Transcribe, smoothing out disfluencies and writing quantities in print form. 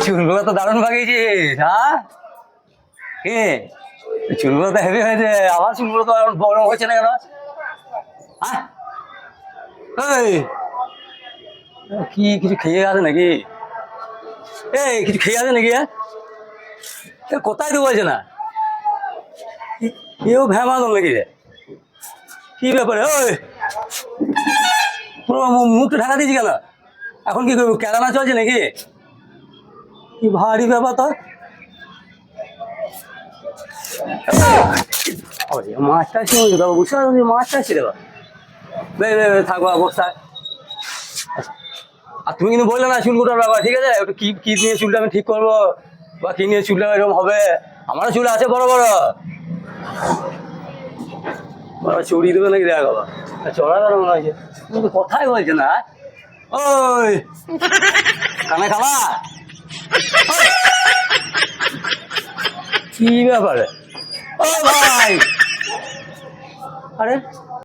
চুলগুলো তো দারুণ বাগিয়েছিস, হ্যাঁ? কি চুলগুলো তো হেভি হয়েছে, আবার চুলগুলো তো বড় হচ্ছে না কেন? হ্যাঁ, এই কি কিছু খেয়ে আছে নাকি? এই কিছু খেয়ে আছে নাকি? কোথায় তো বলছে না, কেউ ভ্যামাল নাকি রে? কি ব্যাপারে? ওই পুরো মুখটা ঢাকা দিয়েছি কেন? এখন কি করবো, কেরানা চলছে নাকি? কি ভারী ব্যাপার তোর। মাছটা শুনেছি বাবা, বুঝতে পারছি মাছটা ছিল। থাকবো অবস্থায়। আর তুমি কিন্তু বললে না চুলকুটার ব্যাপার, ঠিক আছে? একটু কি কি নিয়ে চুলটা আমি ঠিক করবো, বা কি নিয়ে চুলটা এরকম হবে। আমারও চুল আছে বড় বড়, চুরি দেবে নাকি দেখা বাবা? চড়া বেড়া মনে হয়েছে, কিন্তু কথাই বলছে না। ওই কানে খালা, কি ব্যাপারে? ও ভাই, আরে